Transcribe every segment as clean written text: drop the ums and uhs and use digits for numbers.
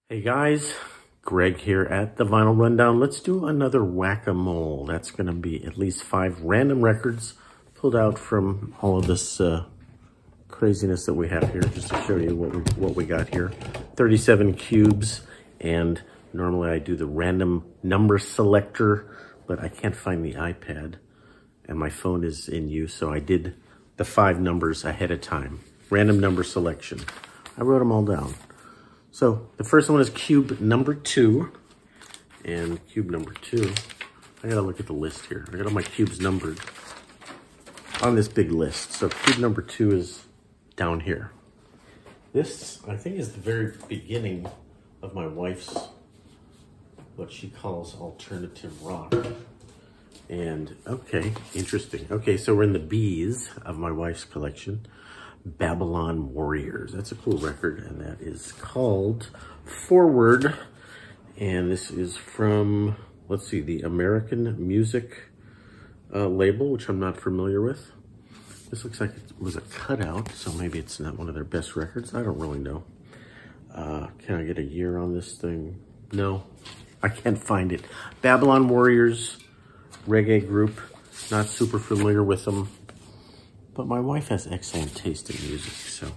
Hey guys, Greg here at the Vinyl Rundown. Let's do another whack-a-mole. That's going to be at least 5 random records pulled out from all of this craziness that we have here, just to show you what we got here. 37 cubes, and normally I do the random number selector, but I can't find the iPad, and my phone is in use, so I did the 5 numbers ahead of time. Random number selection. I wrote them all down. So the first one is cube number 2, and cube number 2, I gotta look at the list here. I got all my cubes numbered on this big list. So cube number 2 is down here. This, I think, is the very beginning of my wife's, what she calls alternative rock. And okay, interesting. Okay, so we're in the B's of my wife's collection. Babylon Warriors. That's a cool record, and that is called Forward. And this is from, let's see, the American Music label, which I'm not familiar with. This looks like it was a cutout, so maybe it's not one of their best records. I don't really know. Can I get a year on this thing? No, I can't find it. Babylon Warriors, reggae group. Not super familiar with them. But my wife has excellent taste in music, so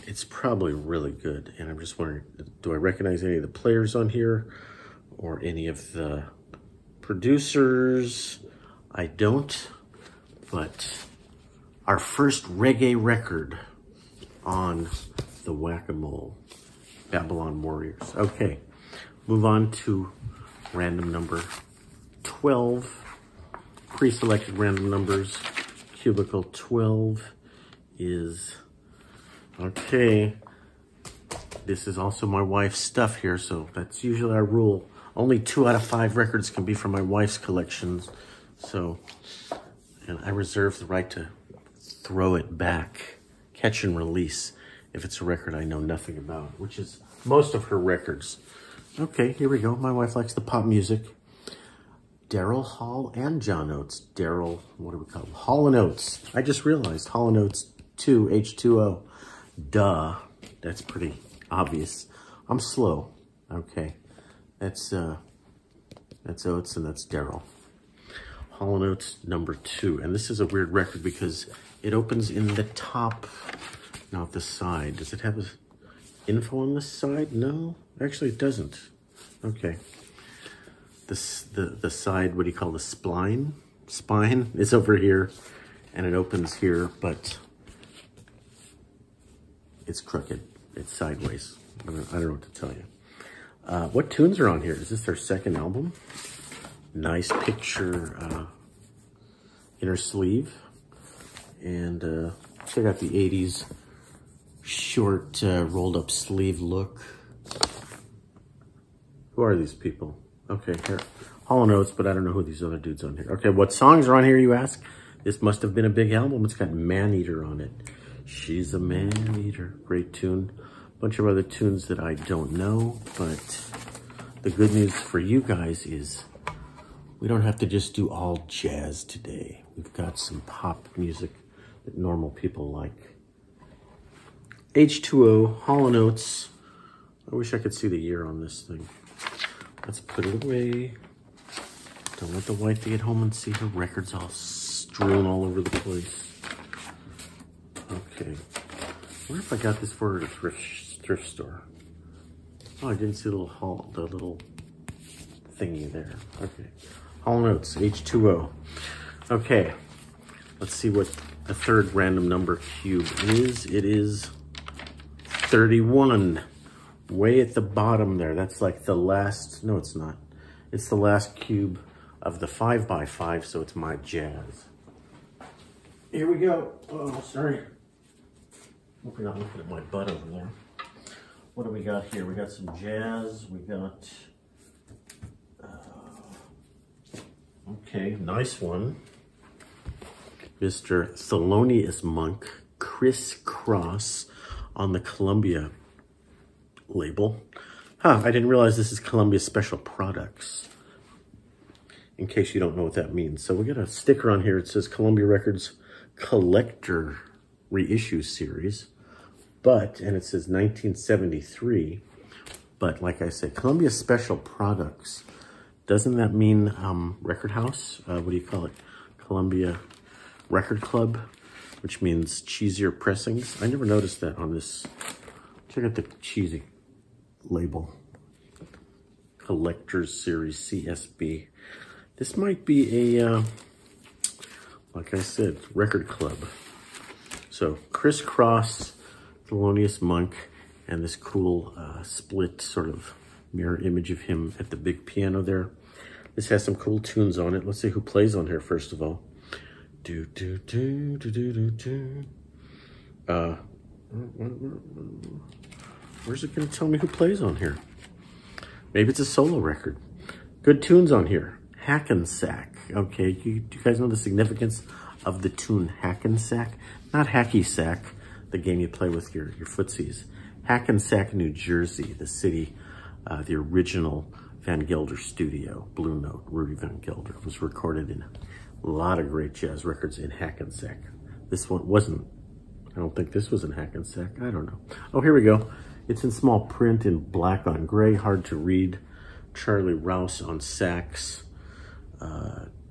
it's probably really good. And I'm just wondering, do I recognize any of the players on here or any of the producers? I don't, but our first reggae record on the Whack-A-Mole, Babylon Warriors. Okay, move on to random number 12, pre-selected random numbers. Cubicle 12 is, okay, this is also my wife's stuff here, so that's usually our rule. Only 2 out of 5 records can be from my wife's collections, so, and I reserve the right to throw it back, catch and release, if it's a record I know nothing about, which is most of her records. Okay, here we go. My wife likes the pop music. Daryl Hall and John Oates. Daryl, what do we call him? Hall & Oates. I just realized Hall & Oates 2, H2O. Duh. That's pretty obvious. I'm slow. Okay. That's Oates and that's Daryl. Hall & Oates number 2. And this is a weird record because it opens in the top, not the side. Does it have info on the side? No, actually it doesn't. Okay. The side, what do you call the spine? Spine is over here, and it opens here, but it's crooked. It's sideways. I don't know what to tell you. What tunes are on here? Is this their second album? Nice picture inner sleeve. And check out the 80s short rolled up sleeve look. Who are these people? Okay, here, Hall & Oates, but I don't know who these other dudes on here. Okay, what songs are on here, you ask? This must have been a big album. It's got Man-Eater on it. She's a Man-Eater. Great tune. Bunch of other tunes that I don't know, but the good news for you guys is we don't have to just do all jazz today. We've got some pop music that normal people like. H2O, Hall & Oates. I wish I could see the year on this thing. Let's put it away. Don't let the wife get home and see her records all strewn all over the place. Okay. I wonder if I got this for a thrift store. Oh, I didn't see the little thingy there. Okay. Hall & Oates, H2O. Okay. Let's see what the third random number cube is. It is 31. Way at the bottom there. That's like the last, no it's not. It's the last cube of the 5x5, so it's my jazz. Here we go. Oh, sorry. Hope you're not looking at my butt over there. What do we got here? We got some jazz. We got, okay, nice one. Mr. Thelonious Monk, Criss Cross on the Columbia label. I didn't realize this is Columbia Special Products, in case you don't know what that means. So we got a sticker on here. It says Columbia Records Collector Reissue Series, and it says 1973, But like I said, Columbia Special Products. Doesn't that mean record house? What do you call it? Columbia Record Club, which means cheesier pressings. I never noticed that on this. Check out the cheesy label. Collector's Series CSB. This might be a, like I said, record club. So Criss Cross, Thelonious Monk, and this cool split sort of mirror image of him at the big piano there. This has some cool tunes on it. Let's see who plays on here first of all. Do do do do do do do. Where's it gonna tell me who plays on here? Maybe it's a solo record. Good tunes on here. Hackensack. Okay, do you guys know the significance of the tune Hackensack? Not hacky sack, the game you play with your footsies. Hackensack, New Jersey, the city, the original Van Gelder studio, Blue Note, Rudy Van Gelder, was recorded in a lot of great jazz records in Hackensack. This one wasn't. I don't think this was in Hackensack. I don't know. Oh, here we go. It's in small print in black on gray, hard to read. Charlie Rouse on sax.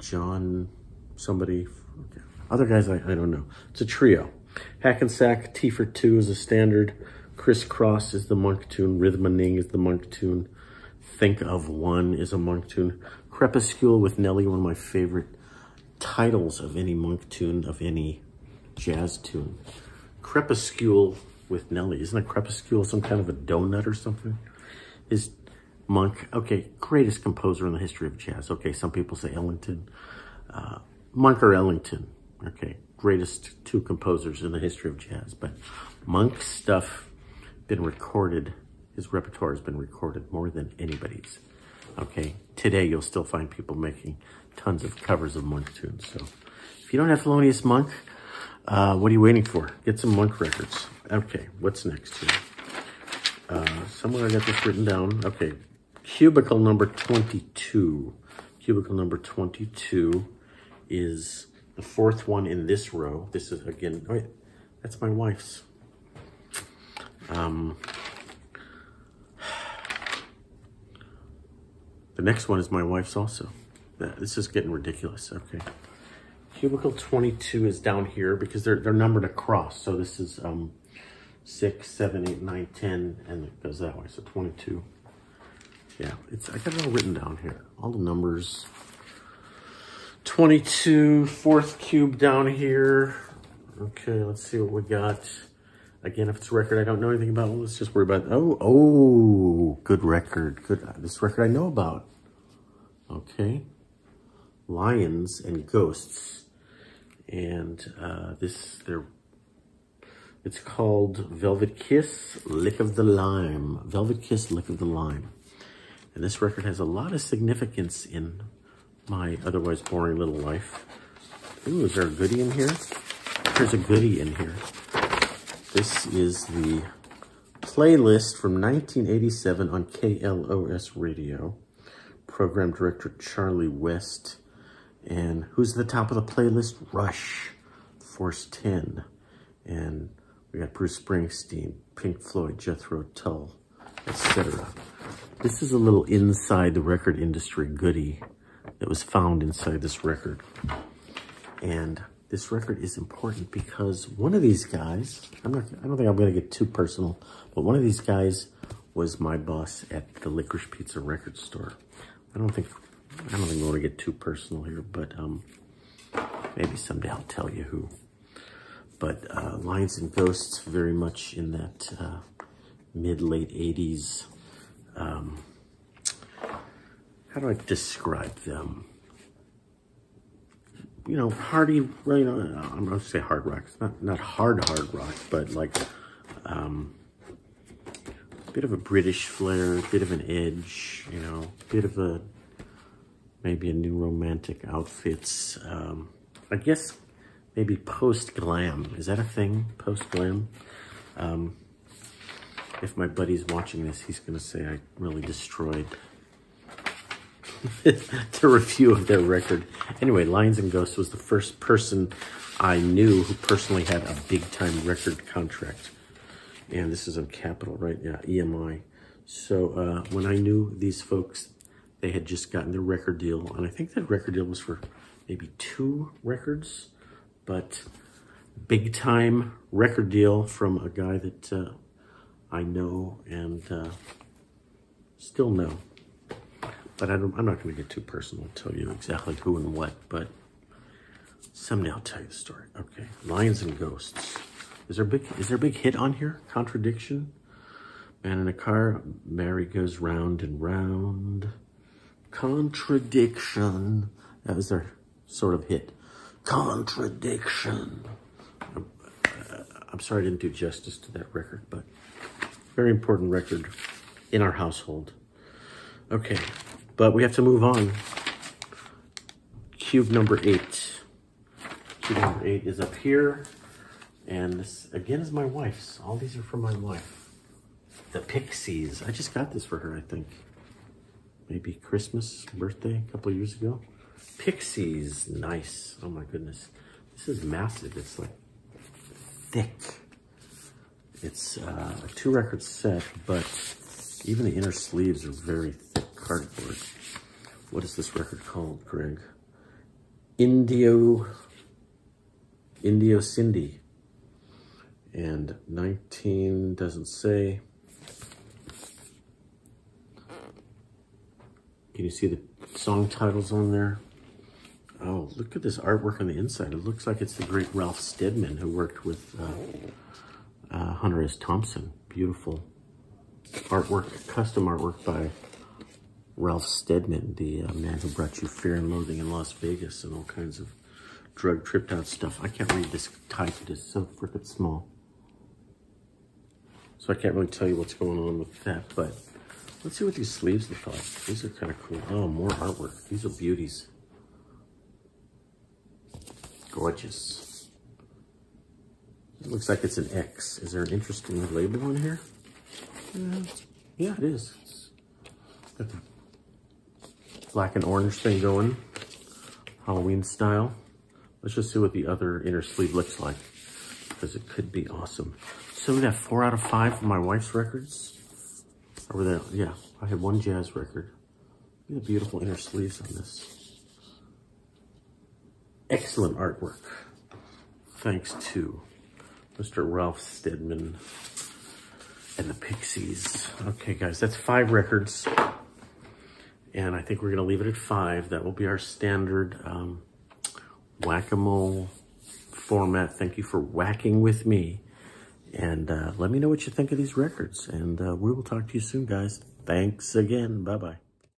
John somebody. Okay. Other guys, I don't know. It's a trio. Hackensack, T for 2 is a standard. Criss Cross is the Monk tune. Rhythmaning is the Monk tune. Think of One is a Monk tune. Crepuscule with Nelly, one of my favorite titles of any Monk tune, of any jazz tune. Crepuscule with Nelly. Isn't a crepuscule some kind of a donut or something? Is Monk, okay, greatest composer in the history of jazz. Okay, some people say Ellington. Monk or Ellington. Okay, greatest two composers in the history of jazz. But Monk's stuff been recorded, his repertoire has been recorded more than anybody's. Okay, today you'll still find people making tons of covers of Monk tunes. So if you don't have Thelonious Monk, what are you waiting for? Get some Monk records. Okay, what's next here? Somewhere I got this written down. Okay, cubicle number 22. Cubicle number 22 is the fourth one in this row. This is, again, oh, wait, that's my wife's. The next one is my wife's also. This is getting ridiculous. Okay. Cubicle 22 is down here because they're numbered across. So this is 6, 7, 8, 9, 10, and it goes that way. So 22. Yeah, I got it all written down here. All the numbers. 22, fourth cube down here. Okay, let's see what we got. Again, if it's a record I don't know anything about, well, let's just worry about it. Oh, good record. Good. This record I know about. Okay. Lions and Ghosts. And it's called Velvet Kiss, Lick of the Lime. Velvet Kiss, Lick of the Lime. And this record has a lot of significance in my otherwise boring little life. Ooh, is there a goodie in here? There's a goodie in here. This is the playlist from 1987 on KLOS Radio. Program director Charlie West. And who's at the top of the playlist? Rush, Force 10. And we got Bruce Springsteen, Pink Floyd, Jethro Tull, etc. This is a little inside the record industry goodie that was found inside this record. And this record is important because one of these guys, I don't think I'm going to get too personal, but one of these guys was my boss at the Licorice Pizza record store. I don't think I want to get too personal here, but maybe someday I'll tell you who. But Lions and Ghosts, very much in that mid-late 80s. How do I describe them? You know, hardy, you know, I'm going to say hard rock. It's not hard rock, but like a bit of a British flair, a bit of an edge, you know, bit of a, maybe a new romantic outfits. I guess maybe post-glam. Is that a thing? Post-glam? If my buddy's watching this, he's going to say I really destroyed the review of their record. Anyway, Lions and Ghosts was the first person I knew who personally had a big-time record contract. And this is on Capitol, right? Yeah, EMI. So when I knew these folks, they had just gotten their record deal, and I think that record deal was for maybe 2 records, but big time record deal from a guy that I know and still know. But I'm not going to get too personal and tell you exactly who and what, but someday I'll tell you the story. Okay, Lions and Ghosts. Is there a big hit on here? Contradiction? Man in a car, Mary goes round and round. Contradiction. That was their sort of hit. Contradiction. I'm sorry I didn't do justice to that record, but very important record in our household. Okay, but we have to move on. Cube number 8. Cube number 8 is up here. And this, again, is my wife's. All these are from my wife. The Pixies. I just got this for her, I think. Maybe Christmas, birthday, a couple of years ago. Pixies. Nice. Oh, my goodness. This is massive. It's like thick. It's a 2-record set, but even the inner sleeves are very thick cardboard. What is this record called, Greg? Indio Cindy. And 19 doesn't say. Can you see the song titles on there? Oh, look at this artwork on the inside. It looks like it's the great Ralph Steadman who worked with Hunter S. Thompson. Beautiful artwork, custom artwork by Ralph Steadman, the man who brought you Fear and Loathing in Las Vegas and all kinds of drug tripped out stuff. I can't read this type. It is so freaking small. So I can't really tell you what's going on with that, but let's see what these sleeves look like. These are kind of cool. Oh, more artwork. These are beauties. Gorgeous. It looks like it's an X. Is there an interesting label on here? Yeah, it is. It's got the black and orange thing going. Halloween style. Let's just see what the other inner sleeve looks like, because it could be awesome. So we got 4 out of 5 of my wife's records. Over there, yeah, I had 1 jazz record. Look at the beautiful inner sleeves on this. Excellent artwork. Thanks to Mr. Ralph Steadman and the Pixies. Okay, guys, that's 5 records. And I think we're gonna leave it at 5. That will be our standard whack-a-mole format. Thank you for whacking with me. And let me know what you think of these records. And we will talk to you soon, guys. Thanks again. Bye-bye.